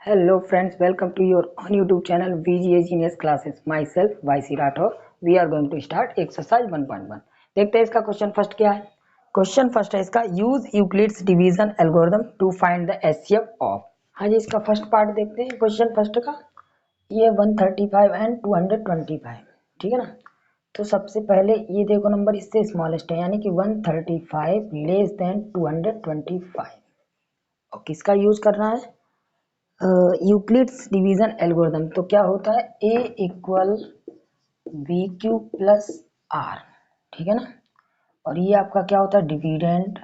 Hello friends, welcome to your on YouTube channel VGA Genius Classes. Myself YC Rathore. We are going to start exercise 1.1. देखते हैं इसका question first क्या है। Question first है इसका, use Euclid's division algorithm to find the HCF of. हाँ जी, इसका फर्स्ट पार्ट देखते हैं क्वेश्चन फर्स्ट का। ये 135 एंड 225, ठीक है ना। तो सबसे पहले ये देखो नंबर इससे स्मॉलेस्ट है, यानी कि 135 लेस देन 225। और किसका यूज करना है? Euclid's division algorithm. तो क्या होता है, a equal b q plus r, ठीक है ना। और ये आपका क्या होता है, डिविडेंड,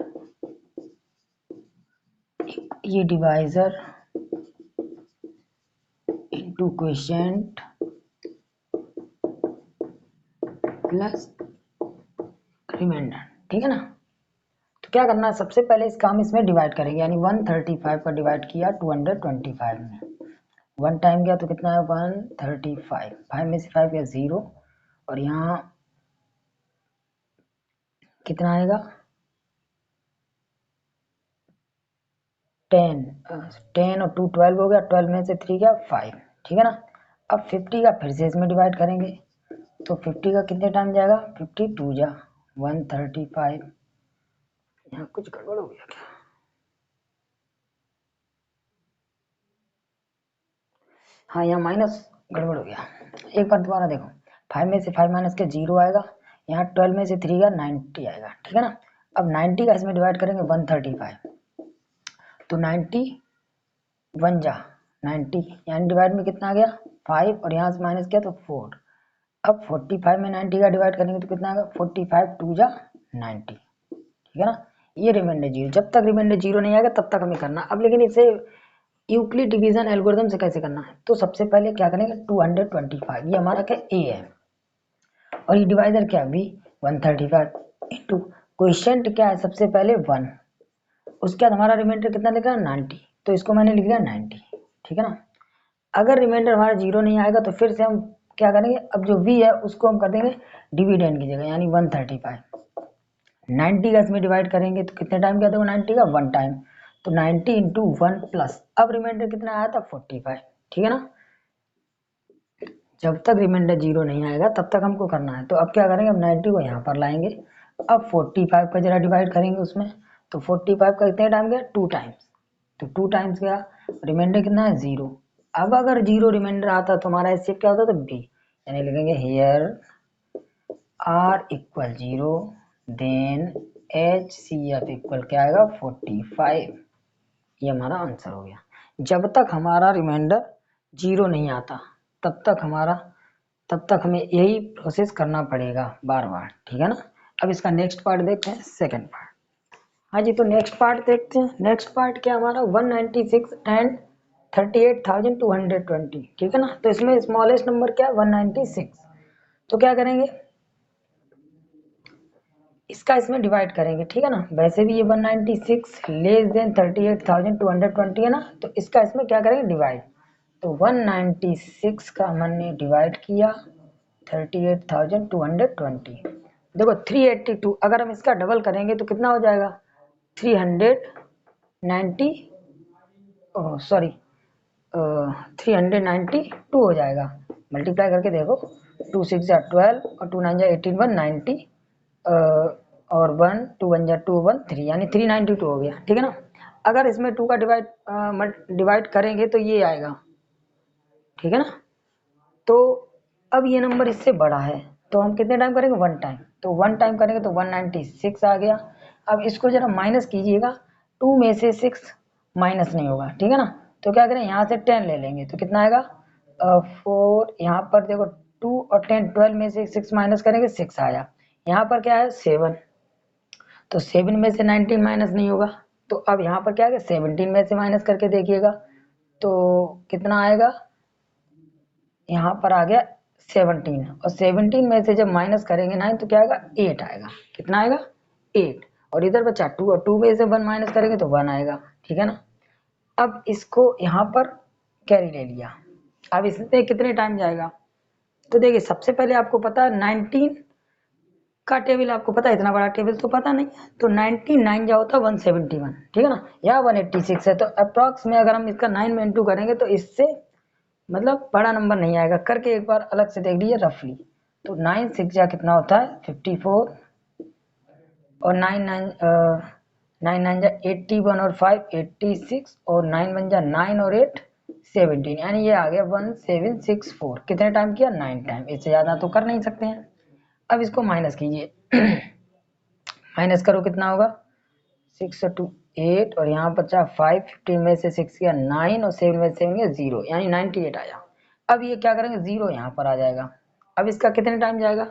ये divisor into quotient plus remainder, ठीक है ना। तो क्या करना है, सबसे पहले इसका हम इसमें डिवाइड करेंगे, यानी 135 का डिवाइड किया 225 में। वन टाइम गया तो कितना है 135, 5 में से 5 गया 0, और यहाँ कितना आएगा 10 और 2 12 हो गया, 12 में से 3 गया 5, ठीक है ना। अब 50 का फिर से इसमें डिवाइड करेंगे, तो 50 का कितने टाइम जाएगा, 52 जा 135। यहाँ कुछ गड़बड़ हो गया क्या? हाँ, यहाँ माइनस गड़बड़ हो गया। एक बार दोबारा देखो, 5 में से 5 माइनस के 0 आएगा, यहाँ 12 में से 3 का 90 आएगा, ठीक है ना। अब 90 का इसमें डिवाइड करेंगे 135, तो 90 1 जा 90, यानी डिवाइड में कितना आ गया 5, और यहाँ से माइनस किया तो 4। अब 45 में 90 का डिवाइड करेंगे तो कितना आएगा 45 2 जा 90, ठीक है ना। ये रिमाइंडर 0, जब तक रिमाइंडर 0 नहीं आएगा तब तक हमें करना। अब लेकिन इसे यूक्लिड डिवीजन एल्गोरिथम से कैसे करना है, तो सबसे पहले क्या करेंगे 225, ये हमारा क्या ए है, और ये डिवाइजर क्या है बी, 135 इंटू क्वोशिएंट क्या है सबसे पहले 1, उसके बाद हमारा रिमाइंडर कितना लिख रहा है 90, तो इसको मैंने लिख दिया 90, ठीक है ना। अगर रिमाइंडर हमारा 0 नहीं आएगा तो फिर से हम क्या करेंगे, अब जो v है उसको हम कर देंगे डिविडेंड की जगह, यानी 135। 90 का इसमें डिवाइड करेंगे तो कितने टाइम गया था 90 का 1 टाइम, तो 90 इंटू 1 प्लस, अब रिमाइंडर कितना आया था 45, ठीक है ना। जब तक रिमाइंडर 0 नहीं आएगा तब तक हमको करना है। तो अब क्या करेंगे, अब 90 को यहाँ पर लाएंगे, अब 45 का जरा डिवाइड करेंगे उसमें, तो 45 का कितने टाइम गया 2 टाइम्स, तो 2 टाइम्स गया, रिमाइंडर कितना है 0। अब अगर 0 रिमाइंडर आता तो हमारा एचसीएफ क्या होता, तो बी, यानी लिखेंगे here r equal 0, then HCF equal क्या आएगा 45। ये हमारा आंसर हो गया। जब तक हमारा रिमाइंडर 0 नहीं आता तब तक हमें यही प्रोसेस करना पड़ेगा बार बार, ठीक है ना। अब इसका नेक्स्ट पार्ट देखते हैं, सेकंड पार्ट। हाँ जी, तो नेक्स्ट पार्ट देखते हैं। नेक्स्ट पार्ट क्या हमारा 196 एंड 38,220, ठीक है ना। तो इसमें स्मॉलेस्ट नंबर क्या है 196, तो क्या करेंगे इसका इसमें डिवाइड करेंगे, ठीक है ना। वैसे भी ये 196 लेस देन 38,220 है ना, तो इसका इसमें क्या करेंगे डिवाइड, तो 196 का हमने डिवाइड किया 38,220। देखो 382, अगर हम इसका डबल करेंगे तो कितना हो जाएगा 390, सॉरी 392 हो जाएगा। मल्टीप्लाई करके देखो, 2 6 जा 12 और 2 9 जा 18, 190 और 1 2 1 जा 2 1 3, यानी 392 हो गया, ठीक है ना। अगर इसमें 2 का डिवाइड करेंगे तो ये आएगा, ठीक है ना। तो अब ये नंबर इससे बड़ा है, तो हम कितने टाइम करेंगे 1 टाइम, तो 1 टाइम करेंगे तो 196 आ गया। अब इसको जरा माइनस कीजिएगा, 2 में से 6 माइनस नहीं होगा, ठीक है ना। तो क्या करें, यहाँ से 10 ले लेंगे तो कितना आएगा 4, यहाँ पर देखो 2 और 10, 12 में से 6 माइनस करेंगे 6 आया, यहाँ पर क्या है 7, तो 7 में से 19 माइनस नहीं होगा, तो अब यहाँ पर क्या है 17 में से माइनस करके देखिएगा, तो कितना आएगा, यहाँ पर आ गया 17, और 17 में से जब माइनस करेंगे 9 तो क्या आएगा 8 आएगा, कितना आएगा 8, और इधर बचा 2, और 2 में से 1 माइनस करेंगे तो 1 आएगा, ठीक है ना। अब इसको यहाँ पर कैरी ले लिया, अब इसमें कितने टाइम जाएगा, तो देखिए सबसे पहले आपको पता है 19 का टेबल आपको पता है, इतना बड़ा टेबल तो पता नहीं, तो 99 जो होता है 171, ठीक है ना, या 186 है, तो अप्रॉक्स में अगर हम इसका 9 में इंटू करेंगे तो इससे मतलब बड़ा नंबर नहीं आएगा, करके एक बार अलग से देख लीजिए रफली। तो 9 6 जा कितना होता है 54, और 9 9 जा 81, और 5 86, और 9 1 जा 9, और 8 17, यानी ये आ गया 1764। कितने टाइम किया 9 टाइम, इससे ज़्यादा तो कर नहीं सकते हैं। अब इसको माइनस कीजिए माइनस करो कितना होगा 6 और 2 8, और यहाँ बचा 5, 15 में से 6 गया 9, और 7 में से 7 गया 0, यानी 98 आया। अब ये क्या करेंगे 0 यहाँ पर आ जाएगा। अब इसका कितने टाइम जाएगा,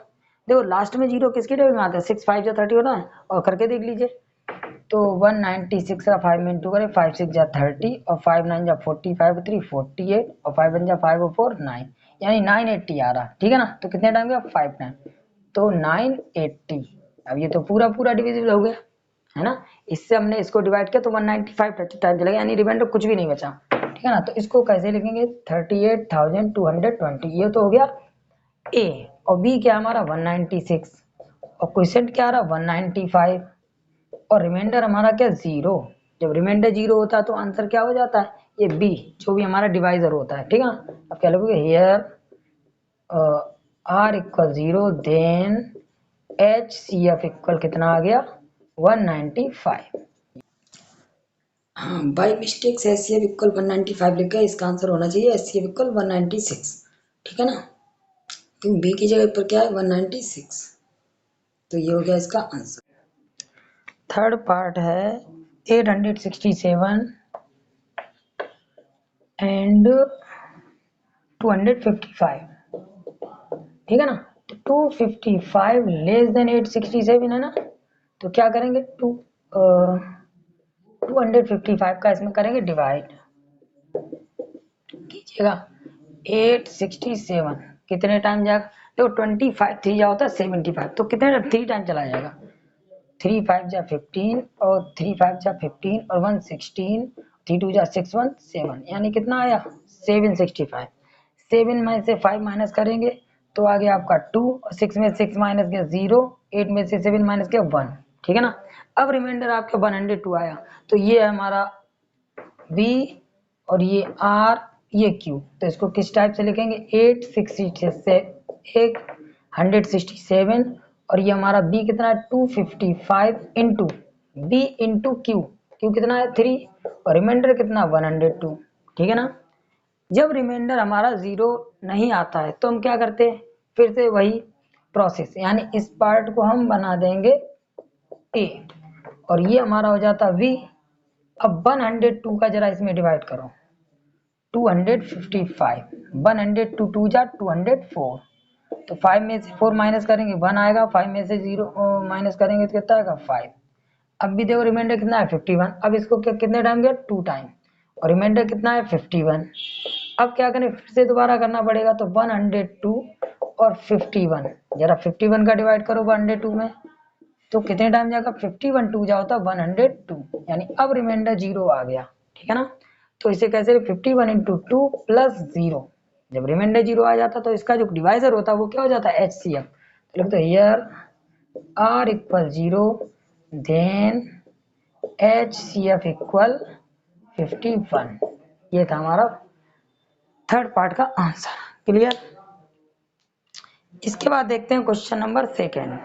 देखो लास्ट में 0 किसके टेबल में आता है 6 5 या 30 होता है, और करके देख लीजिए। तो 196 का 5 में इंटू करें, 5 6 जा 30, और 5 9 जा 45, 3 48, और 5 1 जा 5 और 4 9, यानी 980 आ रहा, ठीक है ना। तो कितने टाइम गया 5 टाइम, तो 980। अब ये तो पूरा पूरा डिविजिबल हो गया है ना, इससे हमने इसको डिवाइड किया तो 195 टाइम चलेगा, यानी रिमाइंडर कुछ भी नहीं बचा, ठीक है ना। तो इसको कैसे लिखेंगे 38,220, ये तो हो गया ए, और बी क्या हमारा 196, और क्वेश्चन क्या आ रहा 195, और रिमाइंडर हमारा क्या 0। जब रिमाइंडर 0 होता है तो आंसर क्या हो जाता है, ये बी जो भी हमारा डिवाइजर होता है, ठीक है ना। अब क्या लिखोगे here r equal 0, then H C F equal कितना आ गया 195। हाँ बाई मिस्टेक से एस सी एफ इक्वल 195 लिख गया, इसका आंसर होना चाहिए एस सी एफ इक्वल 196, ठीक है ना, क्योंकि बी की जगह पर क्या है 196, तो ये हो गया इसका आंसर। थर्ड पार्ट है 867 एंड 255, ठीक है ना। तो 255 लेस देन 867 है ना, तो क्या करेंगे 255 का इसमें करेंगे डिवाइड कीजिएगा 867, कितने टाइम जाएगा, देखो 25 3 जा होता है 75, तो कितने 3 टाइम चला जाएगा, 3 5 जा 15, और 3 5 जा 15, और 1 16, 3 2 जा 6 1 7, यानी कितना आया 765। 7 में से 5 माइनस करेंगे तो आ गया आपका 2, और 6 में 6 माइनस गया 0, 8 में से 7 माइनस गया 1, ठीक है ना। अब रिमाइंडर आपका 102 आया, तो ये है हमारा V, और ये R, ये Q, तो इसको किस टाइप से लिखेंगे 167, और ये हमारा B कितना है 255 into B into Q, Q कितना है 3, और रिमाइंडर कितना 102, ठीक है ना। जब रिमाइंडर हमारा 0 नहीं आता है तो हम क्या करते हैं, फिर से वही प्रोसेस, यानी इस पार्ट को हम बना देंगे A, और ये हमारा हो जाता V। अब 102 का जरा इसमें डिवाइड करो 255, 102 2 जा 204, तो 5 में से 4 माइनस करेंगे 1 आएगा, 5 में से 0 माइनस करेंगे तो कितना आएगा 5। अब भी देखो रिमाइंडर कितना है 51, अब इसको क्या कितने टाइम गया 2 टाइम, और रिमाइंडर कितना है 51। अब क्या करें फिर से दोबारा करना पड़ेगा, तो 102 और 51, जरा 51 का डिवाइड करो 102 में, तो कितने टाइम जाएगा 51 2 जाओ था 102, यानी अब रिमाइंडर 0 आ गया, ठीक है ना। तो इसे कैसे 51 इंटू 2 प्लस 0, जब रिमाइंडर 0 आ जाता तो इसका जो डिवाइजर होता है वो क्या हो जाता है HCF, तो लिखते here R equal 0, then HCF equal 51। ये था हमारा थर्ड पार्ट का आंसर, क्लियर। इसके बाद देखते हैं क्वेश्चन नंबर सेकेंड।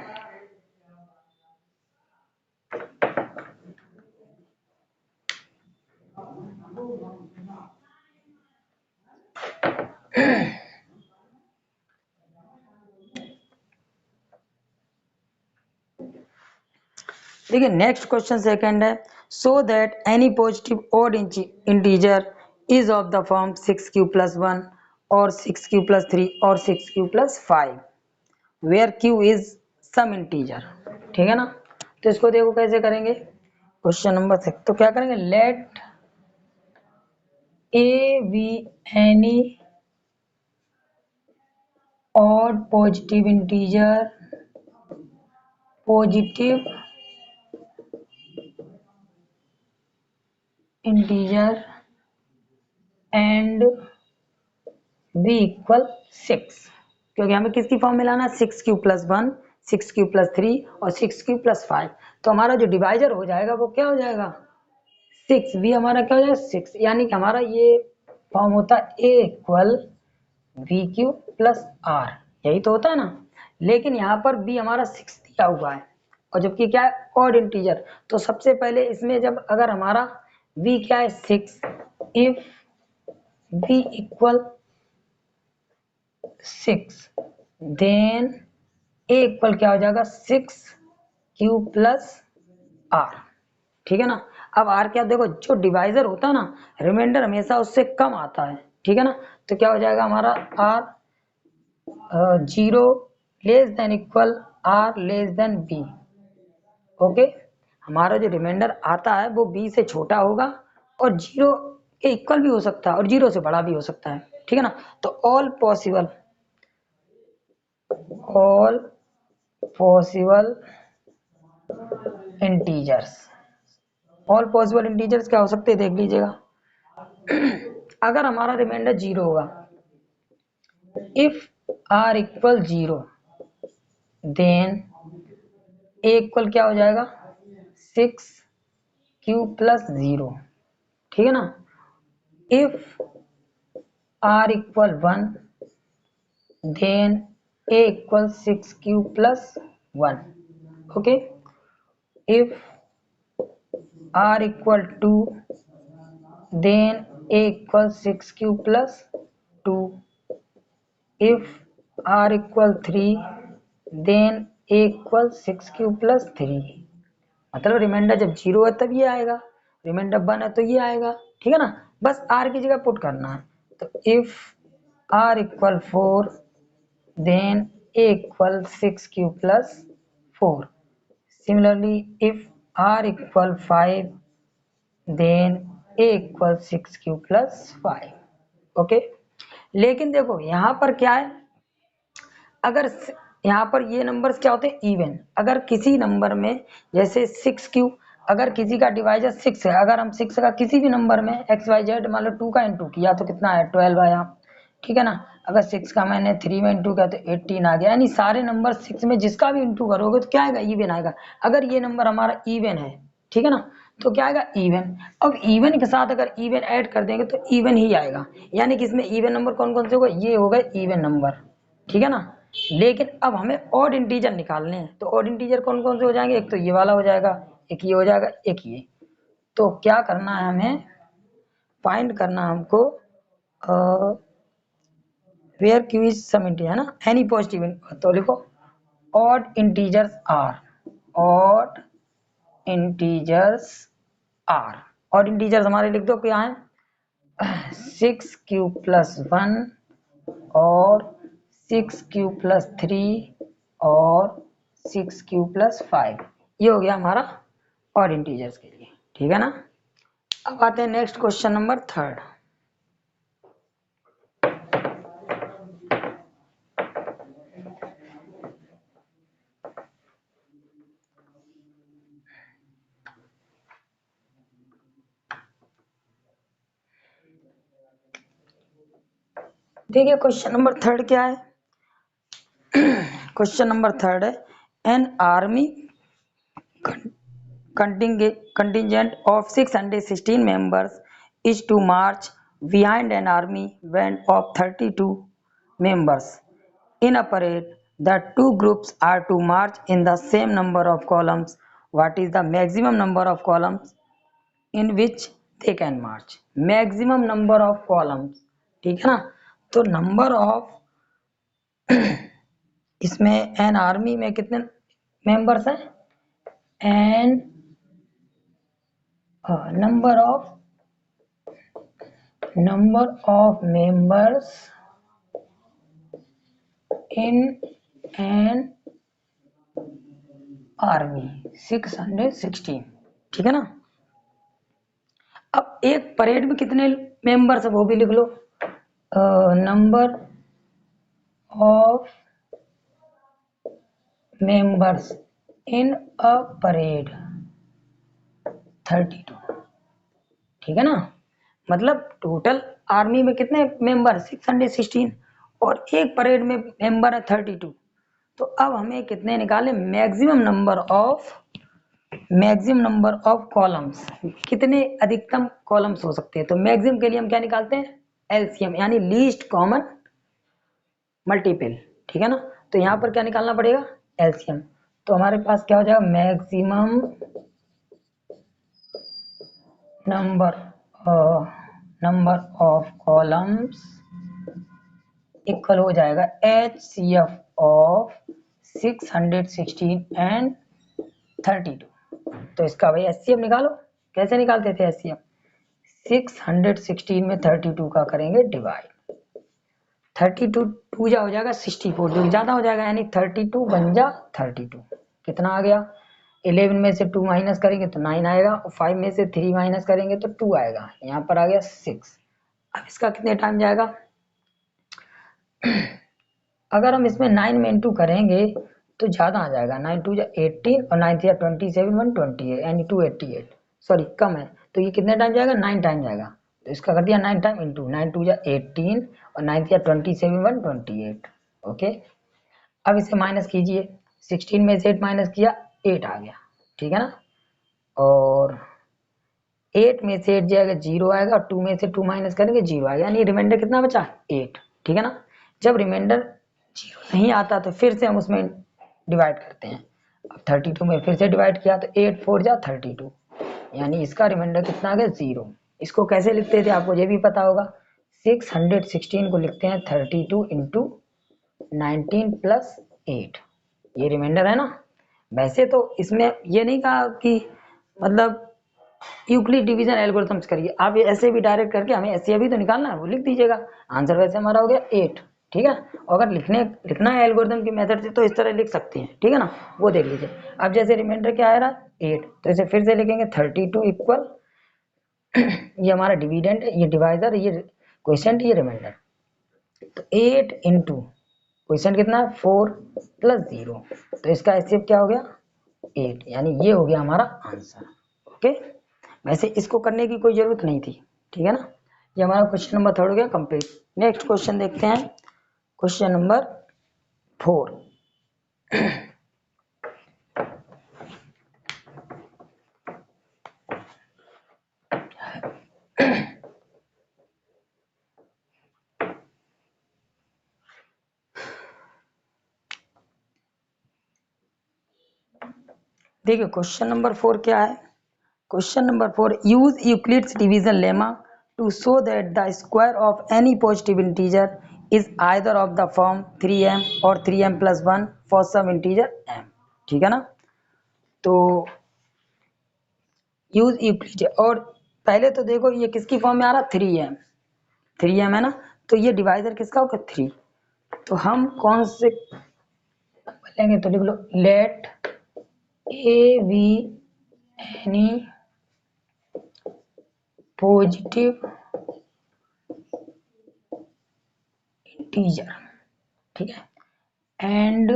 देखिए नेक्स्ट क्वेश्चन सेकंड है, so that any positive odd integer is of the form 6q plus 1 और 6q plus 3 और 6q plus 5 where q is some integer, ठीक है ना। तो इसको देखो कैसे करेंगे, क्वेश्चन नंबर 6, तो क्या करेंगे let a B any odd positive integer and b equal 6, क्योंकि हमें किसकी फॉर्म में लाना है 6q plus 1 6 क्यूब + 3 और 6 क्यूब + 5। तो हमारा जो डिवाइजर हो जाएगा वो क्या हो जाएगा 6, बी हमारा क्या हो जाएगा 6, यानी कि हमारा ये फॉर्म होता है A = VQ + R, यही तो होता है ना। लेकिन यहाँ पर बी हमारा 6 दिया हुआ है और जबकि क्या है ऑड इंटीजर। तो सबसे पहले इसमें जब अगर हमारा v क्या है 6, if v = 6 then a equal क्या हो जाएगा 6 क्यूब + r, ठीक है ना। अब r क्या देखो जो डिवाइजर होता है ना रिमाइंडर हमेशा उससे कम आता है, ठीक है ना। तो क्या हो जाएगा हमारा r 0 less than equal r less than b। Okay, हमारा जो रिमाइंडर आता है वो b से छोटा होगा और 0 के इक्वल भी हो सकता है और 0 से बड़ा भी हो सकता है, ठीक है ना। तो all possible integers, all possible integers क्या हो सकते हैं देख लीजिएगा। अगर हमारा रिमाइंडर 0 होगा, if r = 0 then a equal क्या हो जाएगा 6 क्यूब + 0, ठीक है ना। इफ r = 1 देन a = 6 cube + 1, okay. If r = 2 then a = 6 cube + 2। if r = 3 then a = 6 cube + 3। मतलब रिमाइंडर जब 0 है तब ये आएगा, रिमाइंडर 1 है तो ये आएगा, ठीक है ना। बस r की जगह पुट करना है। तो if r = 4 then a = 6 cube + 4। Similarly, if r = 5 then a = 6 cube + 5, okay. लेकिन देखो यहाँ पर क्या है, अगर यहाँ पर ये नंबर्स क्या होते हैं इवन। अगर किसी नंबर में जैसे 6 क्यूब, अगर किसी का डिवाइजर 6 है, अगर हम 6 का किसी भी नंबर में XYZ मान लो 2 का इंटू किया तो कितना है 12 आया, ठीक है ना। अगर 6 का मैंने 3 में इंटू किया तो 18 आ गया, यानी सारे नंबर 6 में जिसका भी इंटू करोगे तो क्या आएगा इवन आएगा। अगर ये नंबर हमारा इवन है, ठीक है ना, तो क्या आएगा इवन। अब इवन के साथ अगर इवन ऐड कर देंगे तो इवन ही आएगा, यानी कि इसमें इवन नंबर कौन कौन से होगा, ये हो गए इवन नंबर, ठीक है ना। लेकिन अब हमें ऑड इंटीजर निकालने हैं, तो ऑड इंटीजर कौन कौन से हो जाएंगे, एक तो ये वाला हो जाएगा, एक ये हो जाएगा, एक ये। तो क्या करना है हमें, फाइंड करना हमको where q is some integer, है ना, एनी पॉजिटिव। तो लिखो odd integers are, odd integers are, odd integers हमारे लिख दो क्या है 6 क्यूब + 1 और 6 क्यूब + 3 और 6 क्यूब + 5। ये हो गया हमारा ऑड इंटीजर्स के लिए, ठीक है ना। अब आते हैं नेक्स्ट क्वेश्चन नंबर 3। देखिए क्वेश्चन नंबर 3 क्या है। क्वेश्चन नंबर 3 है an army contingent of 616 members is to march behind an army band of 32 members in a parade. The two groups are to march in the same number of columns. What is the maximum number of columns in which they can march? Maximum number of columns, ठीक है ना। तो number of इसमें an army में कितने members हैं, N number of members in an army 616, ठीक है ना। अब एक परेड में कितने मेंबर्स है वो भी लिख लो, number of members in a parade 32, ठीक है ना। मतलब टोटल आर्मी में कितने मेंबर 616 और एक परेड में मेंबर है 32, तो अब हमें कितने निकाले, मैक्सिमम नंबर ऑफ कॉलम्स, कितने अधिकतम कॉलम्स हो सकते हैं। तो मैक्सिमम के लिए हम क्या निकालते हैं, एलसीएम, यानी लीस्ट कॉमन मल्टीपल, ठीक है ना। तो यहाँ पर क्या निकालना पड़ेगा, एलसीएम। तो हमारे पास क्या हो जाएगा, maximum number of columns equal हो जाएगा HCF ऑफ 616 एंड 32। तो इसका भाई HCF निकालो। कैसे निकालते थे HCF, 616 में 32 का करेंगे डिवाइड, 32 टू जा हो जाएगा 64, जो ज्यादा हो जाएगा, यानी 32 बन जा 32। कितना आ गया, 11 में से 2 माइनस करेंगे तो 9 आएगा, और 5 में से 3 माइनस करेंगे तो 2 आएगा, यहाँ पर आ गया 6। अब इसका कितने टाइम जाएगा, अगर हम इसमें 9 में इंटू करेंगे तो ज़्यादा आ जाएगा, 9 टू जा 18 और 9 या 27 128, यानी 288, सॉरी कम है। तो ये कितने टाइम जाएगा, 9 टाइम जाएगा। तो इसका कर दिया 9 टाइम इंटू 9 टू जा 18 और 9 या 27 128। ओके, अब इसे माइनस कीजिए, 16 में से 8 माइनस किया 8 आ गया, ठीक है ना। और 8 में से 8 जाएगा 0 आएगा, और 2 में से 2 माइनस करेंगे 0 आएगा, यानी रिमाइंडर कितना बचा, 8, ठीक है ना। जब रिमाइंडर 0 नहीं आता तो फिर से हम उसमें डिवाइड करते हैं। अब 32 में फिर से डिवाइड किया तो 8 4 जा 32, यानी इसका रिमाइंडर कितना आ गया, 0। इसको कैसे लिखते थे आपको ये भी पता होगा, 616 को लिखते हैं 32 इंटू 19 प्लस 8, ये रिमाइंडर है ना। वैसे तो इसमें ये नहीं कहा कि मतलब यूक्लिड डिवीजन एल्गोरिथम्स करिए, आप ये ऐसे भी डायरेक्ट करके हमें ऐसे भी तो निकालना है, वो लिख दीजिएगा। आंसर वैसे हमारा हो गया 8, ठीक है। अगर लिखना है एल्गोरिथम की मेथड से तो इस तरह लिख सकते हैं, ठीक है ना, वो देख लीजिए। अब जैसे रिमाइंडर क्या आ रहा है 8, तो इसे फिर से लिखेंगे 32 इक्वल, ये हमारा डिविडेंड है, ये डिवाइजर, ये क्वोशिएंट, ये रिमाइंडर। तो 8 इंटू क्वोशिएंट कितना है 4 प्लस 0, तो इसका एचसीएफ क्या हो गया 8, यानी ये हो गया हमारा आंसर। ओके, वैसे इसको करने की कोई जरूरत नहीं थी, ठीक है ना। ये हमारा क्वेश्चन नंबर 3 हो गया कंप्लीट। नेक्स्ट क्वेश्चन देखते हैं, क्वेश्चन नंबर 4। देखिए क्वेश्चन नंबर 4 क्या है, question number 4, use Euclid's division lemma to show that the square of any positive integer is either of the form 3m और 3m plus 1 for some integer m, ठीक है ना। तो use Euclid, और पहले तो देखो ये किसकी फॉर्म में आ रहा, 3m है ना, तो ये डिवाइजर किसका होगा 3। तो हम कौन से लेंगे, तो लिख लो let a B any positive integer, ठीक है, and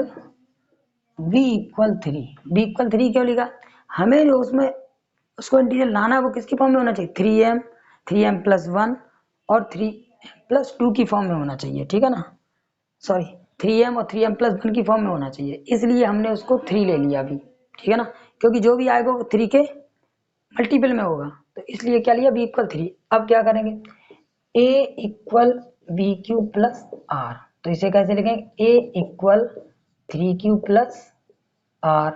b equal 3। B equal 3 क्यों लिखा, हमें जो उसमें उसको इंटीजर लाना है वो किसकी फॉर्म में होना चाहिए, 3m 3m प्लस 1 और 3m प्लस 2 की फॉर्म में होना चाहिए, ठीक है ना। सॉरी 3m और 3m प्लस 1 की फॉर्म में होना चाहिए, इसलिए हमने उसको 3 ले लिया अभी, ठीक है ना, क्योंकि जो भी आएगा वो 3 के मल्टीपल में होगा, तो इसलिए क्या लिया, बी इक्वल 3। अब क्या करेंगे, a equal b q plus r, तो इसे कैसे लिखेंगे, a equal 3q plus are.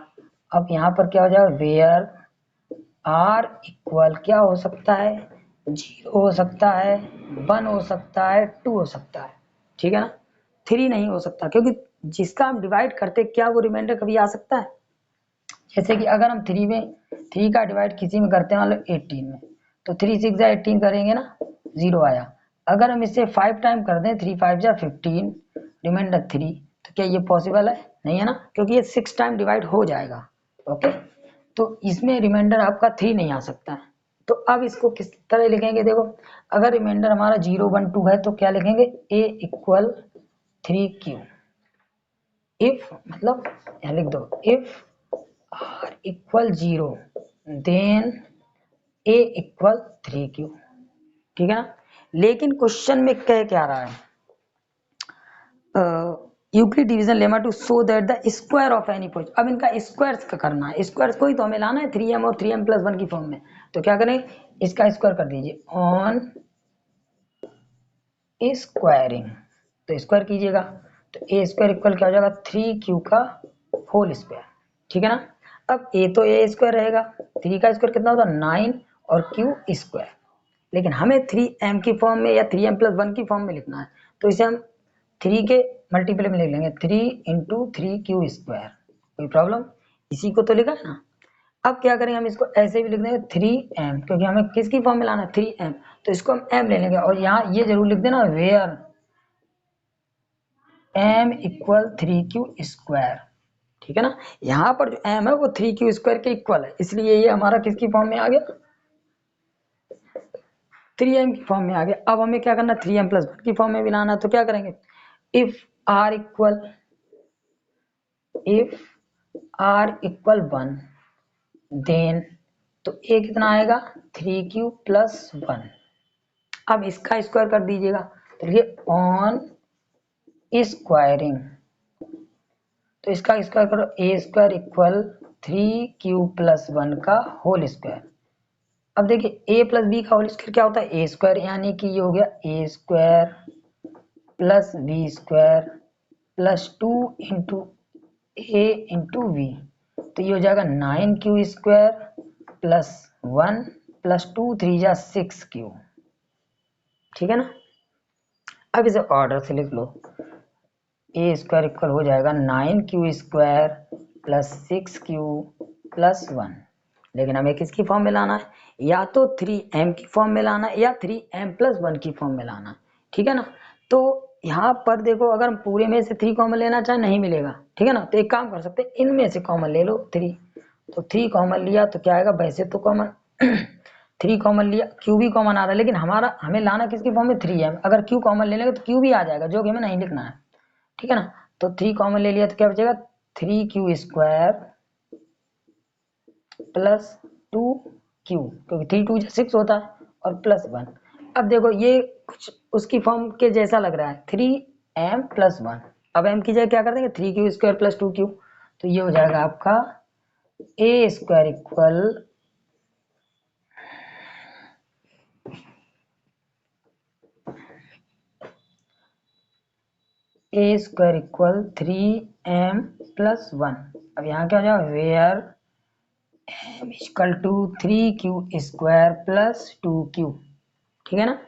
अब यहाँ पर क्या हो जाएगा, वेयर आर इक्वल क्या हो सकता है, 0 हो सकता है, 1 हो सकता है, 2 हो सकता है, ठीक है ना। 3 नहीं हो सकता, क्योंकि जिसका हम डिवाइड करते क्या वो रिमाइंडर कभी आ सकता है। जैसे कि अगर हम 3 का डिवाइड किसी में करते हैं मान लो 18 में, तो 3 6 जा 18 करेंगे ना, 0 आया। अगर हम इससे 5 टाइम कर दें, 3 5 जा 15, रिमाइंडर 3, तो क्या ये पॉसिबल है, नहीं है ना, क्योंकि ये 6 टाइम डिवाइड हो जाएगा। ओके, तो इसमें रिमाइंडर आपका 3 नहीं आ सकता है। तो अब इसको किस तरह लिखेंगे, देखो अगर रिमाइंडर हमारा 0 1 2 है तो क्या लिखेंगे, a इक्वल 3q, इफ मतलब यहाँ लिख दो, if r equal 0 then a equal 3q, ठीक है ना। लेकिन क्वेश्चन में कह क्या रहा है, Euclid division lemma to show that the square of any position. अब इनका स्क्वायर्स का करना है, स्क्वायर्स कोई तो हमें लाना है 3m और 3m प्लस 1 की फॉर्म में। तो क्या करें, इसका स्क्वायर कर दीजिए ऑन स्क्वायरिंग, तो स्क्वायर कीजिएगा तो ए स्क्वायर इक्वल क्या हो जाएगा 3q का होल स्क्वायर, ठीक है ना। अब ए तो ए स्क्वायर रहेगा, 3 का स्क्वायर कितना होता है 9 और q स्क्वायर, लेकिन हमें 3m की फॉर्म में या 3m प्लस 1 की फॉर्म में लिखना है, तो इसे हम 3 के मल्टीपल में लिख लेंगे 3 इंटू 3q स्क्वायर, कोई प्रॉब्लम, इसी को तो लिखा है ना। अब क्या करेंगे, हम इसको ऐसे भी लिख देंगे 3m, क्योंकि हमें किसकी फॉर्म में लाना है 3m, तो इसको हम m ले लेंगे और यहाँ ये जरूर लिख देना where m equal 3q square, ठीक है ना। यहाँ पर जो m है वो 3q स्क्वायर के इक्वल है, इसलिए ये हमारा किसकी फॉर्म में आ गया 3m की फॉर्म में आ गया। अब हमें क्या करना है 3m प्लस 1 की फॉर्म में भी लाना है, तो क्या करेंगे इफ r इक्वल 1 देन, तो a कितना आएगा 3q प्लस 1। अब इसका स्क्वायर कर दीजिएगा, तो देखिए ऑन स्क्वायरिंग, तो इसका स्क्वायर करो ए स्क्वायर इक्वल 3q प्लस 1 का होल स्क्वायर। अब देखिए a प्लस बी का होल स्क्वायर क्या होता है ए स्क्वायर, यानी कि ये हो गया a square plus b square plus 2 into a into b, तो ये हो जाएगा 9q स्क्वायर प्लस 1 प्लस 2 3 जा 6q, ठीक है ना। अब इसे ऑर्डर से लिख लो, ए स्क्वायर इक्वल हो जाएगा 9q square plus 6q plus 1, लेकिन हमें किसकी फॉर्म में लाना है, या तो 3m की फॉर्म में लाना है या 3m प्लस 1 की फॉर्म में लाना है, ठीक है ना। तो यहाँ पर देखो अगर हम पूरे में से 3 कॉमन लेना चाहे नहीं मिलेगा, ठीक है ना, तो एक काम कर सकते हैं इनमें से कॉमन ले लो 3, तो 3 कॉमन लिया तो क्या आएगा, वैसे तो कॉमन 3 कॉमन लिया, q भी कॉमन आ रहा है, लेकिन हमें लाना किसकी फॉर्म में 3m, अगर q कॉमन ले लेंगे तो q भी आ जाएगा, जो कि हमें नहीं लिखना है, ठीक है ना। तो 3 कॉमन ले लिया तो क्या बचेगा 3q स्क्वायर प्लस 2q, क्योंकि 3 2 6 होता है और प्लस 1। अब देखो ये कुछ उसकी फॉर्म के जैसा लग रहा है 3m प्लस 1, अब m की जगह क्या कर देंगे 3q स्क्वायर प्लस 2q, तो ये हो जाएगा आपका a square equal a square equal 3m plus 1। अब यहाँ क्या हो जाएगा where m equal to 3q square plus 2q, ठीक है ना।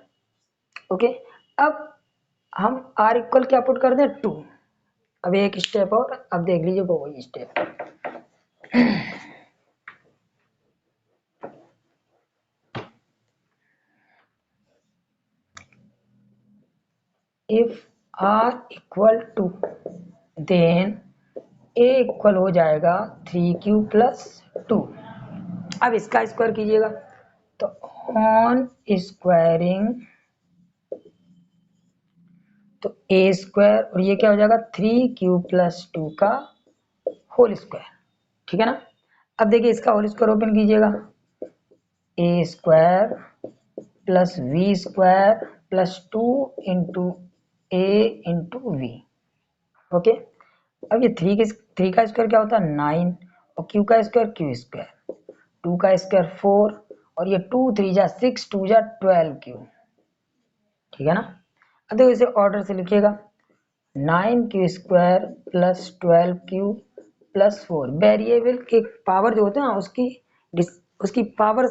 ओके, अब हम r इक्वल क्या पुट कर दें 2, अब एक स्टेप और, अब देख लीजिए वो वही step, if r equal to then a equal हो जाएगा 3q प्लस 2। अब इसका स्क्वायर कीजिएगा, तो ऑन स्क्वायरिंग, तो ए स्क्वायर और ये क्या हो जाएगा 3q प्लस 2 का होल स्क्वायर, ठीक है ना। अब देखिए इसका होल स्क्वायर ओपन कीजिएगा, a square plus b square plus 2 into a into b, okay. अब ये 3 का स्क्वायर क्या होता है 9 और q का स्क्वायर q स्क्वायर, 2 का स्क्वायर 4 और ये 2 3 जा 6 2 जा 12q, ठीक है ना। अब देखो इसे ऑर्डर से लिखिएगा 9q square plus 12q plus 4, variable के पावर जो होते हैं ना उसकी पावर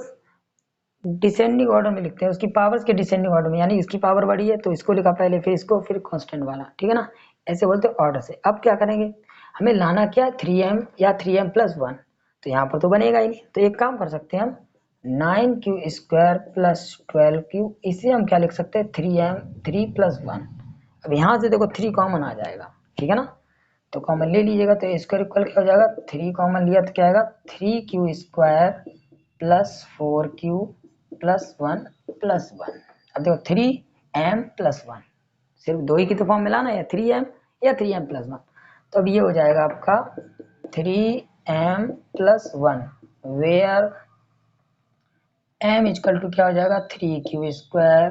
डिसेंडिंग ऑर्डर में लिखते हैं, उसकी पावर्स के डिसेंडिंग ऑर्डर में, यानी इसकी पावर बड़ी है तो इसको लिखा पहले फिर इसको फिर कांस्टेंट वाला, ठीक है ना, ऐसे बोलते हैं ऑर्डर से। अब क्या करेंगे, हमें लाना क्या है 3m या 3m प्लस 1, तो यहाँ पर तो बनेगा ही नहीं, तो एक काम कर सकते हैं हम 9q स्क्वायर प्लस 12q, इसे हम क्या लिख सकते हैं 3m 3 प्लस 1। अब यहाँ से देखो 3 कॉमन आ जाएगा, ठीक है ना, तो कॉमन ले लीजिएगा, तो स्क्वायर इक्वल क्या हो जाएगा 3 कॉमन लिया तो क्या आएगा 3q square plus 4q plus 1 plus 1। अब देखो 3m प्लस 1, सिर्फ दो ही की तो फॉर्म मिलाना है, 3m या 3m प्लस 1, तो अब ये हो जाएगा आपका 3m plus 1 where m equal to क्या हो जाएगा 3q square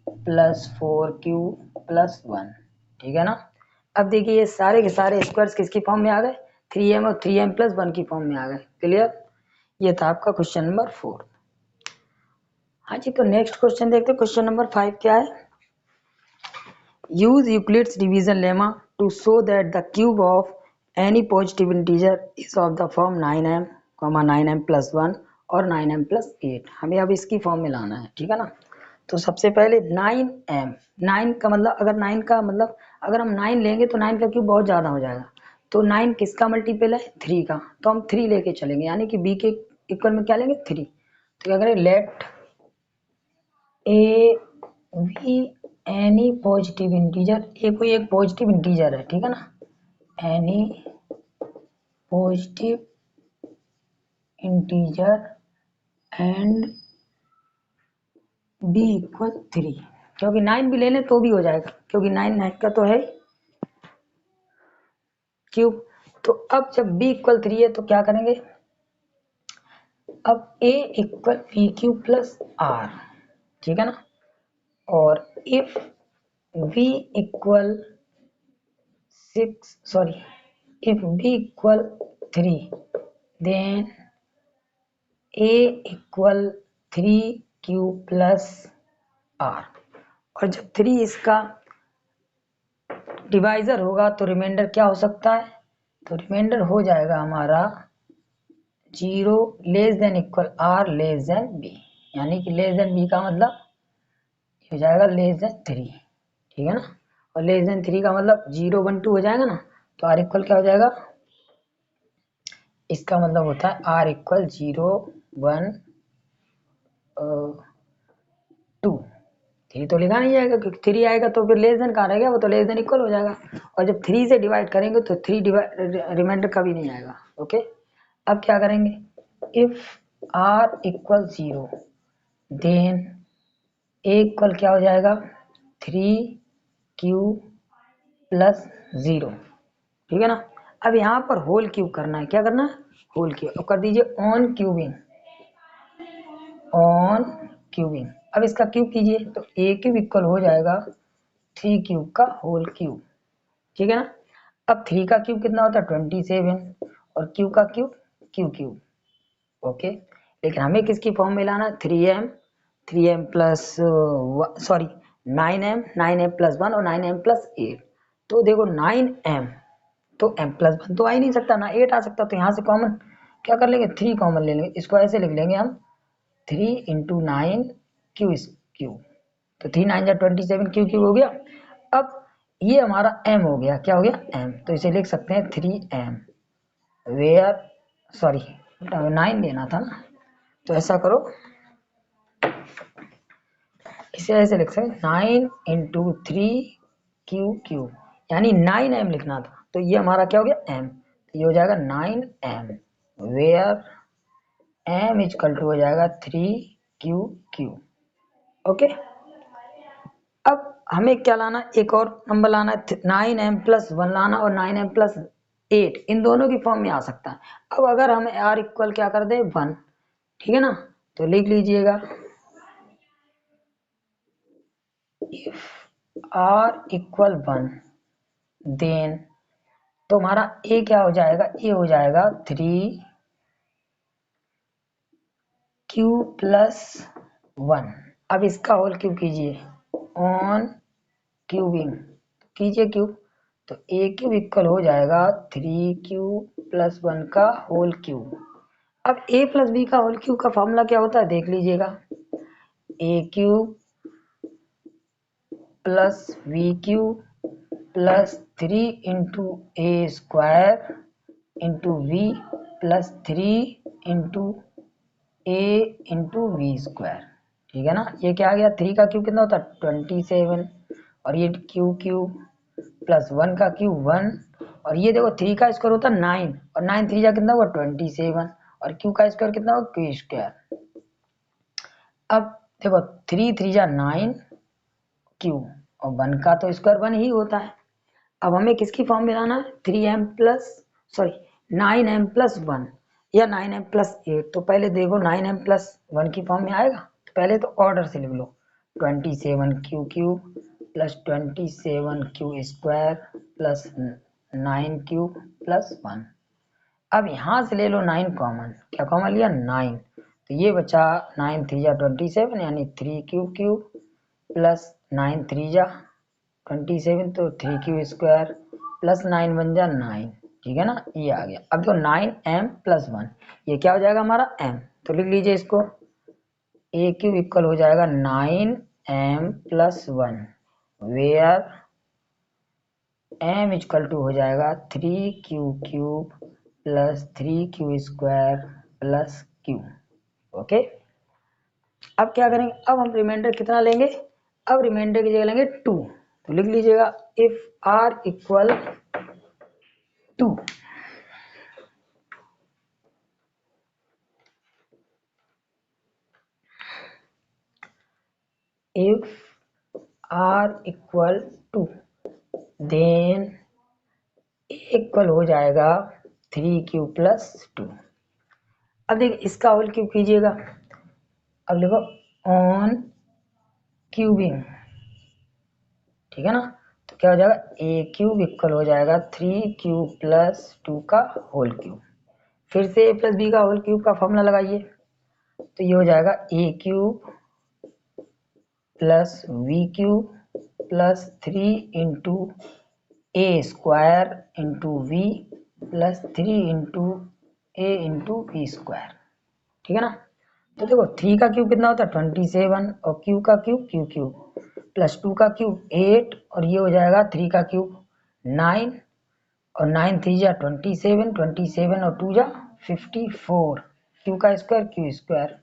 plus 4q plus 1, ठीक है ना। अब देखिए ये सारे के सारे स्क्वायर्स किसकी फॉर्म में आ गए, 3m और 3m प्लस 1 की फॉर्म में आ गए। क्लियर, ये था आपका क्वेश्चन नंबर 4। हाँ जी, तो नेक्स्ट क्वेश्चन देखते हैं। क्वेश्चन नंबर 5 क्या है, use Euclid's division lemma to show that the cube of any positive integer is of the form 9m, 9m plus 1 और 9m प्लस 8। हमें अब इसकी फॉर्म में लाना है, ठीक है ना। तो सबसे पहले 9m, 9 का मतलब, अगर 9 का मतलब अगर हम 9 लेंगे तो 9 का क्यूब बहुत ज़्यादा हो जाएगा। तो 9 किसका मल्टीपल है, 3 का, तो हम 3 लेके चलेंगे, यानी कि b के इक्वल में क्या लेंगे, 3। तो क्या करें, let a B any positive integer, a कोई एक पॉजिटिव इंटीजर है, ठीक है ना, any positive integer and b equal 3, क्योंकि 9 भी ले लें तो भी हो जाएगा, क्योंकि 9 का तो है क्यूब। तो अब जब b इक्वल 3 है तो क्या करेंगे, अब a equal v q plus r, ठीक है ना, और if v equal 6, sorry, if b equal 3 then a equal 3q plus r, और जब 3 इसका डिवाइजर होगा तो रिमाइंडर क्या हो सकता है, तो रिमाइंडर हो जाएगा हमारा 0 less than equal r less than b, यानी कि लेस देन b का मतलब हो जाएगा लेस देन 3, ठीक है ना, और लेस देन 3 का मतलब 0 1 2 हो जाएगा ना, तो r इक्वल क्या हो जाएगा, इसका मतलब होता है r इक्वल 0 1 2। 3 तो लिखा नहीं जाएगा क्योंकि 3 आएगा तो फिर लेस देन कहाँ रह गया, वो तो लेस देन इक्वल हो जाएगा, और जब 3 से डिवाइड करेंगे तो 3 रिमाइंडर कभी नहीं आएगा। ओके, अब क्या करेंगे, if r equal 0 then a equal क्या हो जाएगा, 3q प्लस 0, ठीक है ना। अब यहाँ पर होल क्यूब करना है, क्या करना है, होल क्यूब, अब कर दीजिए ऑन क्यूबिंग, ऑन क्यूबिंग। अब इसका क्यूब कीजिए तो a क्यूब इक्वल हो जाएगा 3 क्यूब का होल क्यूब, ठीक है ना। अब 3 का क्यूब कितना होता है 27, और क्यू का क्यूब क्यूब। ओके, लेकिन हमें किसकी फॉर्म में लाना है, 3m plus, sorry 9m plus 1 और 9m प्लस 8। तो देखो 9m, तो m प्लस 1 तो आ ही नहीं सकता ना, 8 आ सकता, तो यहाँ से कॉमन क्या कर लेंगे, 3 कॉमन ले लेंगे, इसको ऐसे लिख लेंगे हम 3 इंटू 9 क्यू इस क्यूब, तो 3 9 27 क्यू क्यूब हो गया। अब ये हमारा m हो गया, क्या हो गया m, तो इसे लिख सकते हैं 3m वेयर, सॉरी 9 लेना था ना, तो ऐसा करो, इसे ऐसे लिख सकते 9 इंटू 3 क्यू, यानी 9m लिखना था, तो ये हमारा क्या हो गया m, तो ये हो जाएगा 9m where m is equal to हो जाएगा 3q। ओके, अब हमें क्या लाना, एक और नंबर लाना है, 9m प्लस 1 लाना और 9m प्लस 8, इन दोनों की फॉर्म में आ सकता है। अब अगर हमें r इक्वल क्या कर दे 1, ठीक है ना, तो लिख लीजिएगा इफ r इक्वल 1 देन, तो हमारा a क्या हो जाएगा, a हो जाएगा 3q प्लस 1। अब इसका होल क्यूब कीजिए, ऑन क्यूबिंग कीजिए क्यूब, तो a क्यूब इक्वल हो जाएगा 3q प्लस 1 का होल क्यूब। अब a प्लस b का होल क्यूब का फॉर्मूला क्या होता है देख लीजिएगा, a cube plus v cube plus 3 into a square into v plus 3 into a into v square, ठीक है ना। ये क्या आ गया, 3 का क्यूब कितना होता है 27, और ये क्यूब प्लस 1 का क्यूब 1, और ये देखो 3 का स्क्वायर होता है 9, और 9 3 जा कितना हुआ 27, और क्यू का स्क्वायर कितना हुआ क्यू स्क्वायर। अब देखो 3 3 जा 9 क्यू, और 1 का तो स्क्वायर 1 ही होता है। अब हमें किसकी फॉर्म में लाना है, 3m plus, sorry 9m plus 1 या 9m प्लस 8। तो पहले देखो 9m प्लस 1 की फॉर्म में आएगा, तो पहले तो ऑर्डर से लिख लो 27q cube plus 27q square plus 9 cube plus 1। अब यहाँ से ले लो 9 कॉमन, क्या कॉमन लिया 9, तो ये बचा 9 3 जा 27 यानी 3 क्यूब क्यूब प्लस 9 3 जा 27 तो 3 क्यूब स्क्वायर प्लस 9 1 जा 9, ठीक है ना, ये आ गया। अब तो 9m प्लस 1 ये क्या हो जाएगा हमारा m, तो लिख लीजिए इसको a क्यूब इक्वल हो जाएगा 9m plus 1 where m equal to हो जाएगा 3 cube cube plus 3 q square plus q। Okay, अब क्या करेंगे, अब हम रिमाइंडर कितना लेंगे, अब रिमाइंडर की जगह लेंगे 2, तो लिख लीजिएगा if r equal 2, if r equal 2 than equal हो जाएगा 3q प्लस 2। अब देखिए इसका होल क्यूब कीजिएगा, अब लिखो ऑन क्यूबिंग, ठीक है ना, तो क्या हो जाएगा a क्यूब इक्वल हो जाएगा 3q प्लस 2 का होल क्यूब। फिर से a प्लस बी का होल क्यूब का फॉर्मूला लगाइए, तो ये हो जाएगा a cube plus v cube plus 3 into a square into v plus 3 into a into v square, ठीक है ना। तो देखो 3 का क्यूब कितना होता है 27 और q का क्यूब q क्यूब प्लस 2 का क्यूब 8 और ये हो जाएगा 3 का क्यूब 9 और 9 3 जा 27, 27 और 2 जा 54, q का स्क्वायर q स्क्वायर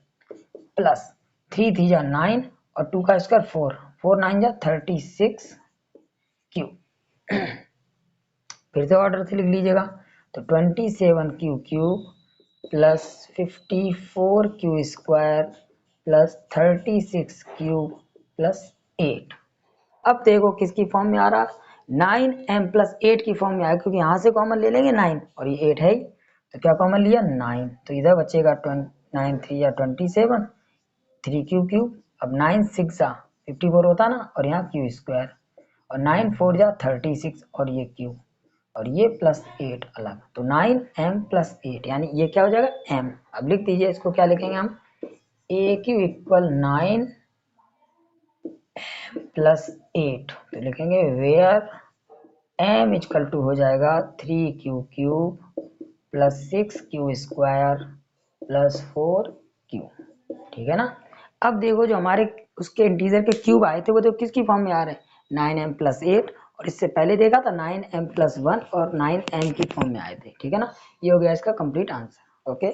प्लस 3 3 जा 9 और 2 का स्क्वायर 4, 4 9 जा 36 q। फिर से ऑर्डर से लिख लीजिएगा, तो 27 Q cube plus 54 Q square plus 36 cube plus 8। अब देखो किसकी फॉर्म में आ रहा, 9m प्लस 8 की फॉर्म में आया, क्योंकि यहाँ से कॉमन ले लेंगे 9 और ये 8 है ही, तो क्या कॉमन लिया 9, तो इधर बचेगा 9 3 या 27, 3 क्यू क्यूब, अब 9 6 जा 54 होता ना, और यहाँ क्यू स्क्वायर और 9 4 जा 36 और ये क्यू और ये प्लस 8 अलग, तो 9m प्लस 8 यानी ये क्या हो जाएगा m। अब लिख दीजिए इसको, क्या लिखेंगे हम, a क्यू इक्वल 9 प्लस 8, तो लिखेंगे वेयर m इक्वल टू हो जाएगा 3 Q cube plus 6 Q square plus 4 Q, ठीक है ना। अब देखो जो हमारे उसके इंटीजर के क्यूब आए थे वो देखो किसकी फॉर्म में आ रहे हैं 9m प्लस 8, और इससे पहले देखा था 9m प्लस 1 और 9m की फॉर्म में आए थे, ठीक है ना। ये हो गया इसका कंप्लीट आंसर। ओके।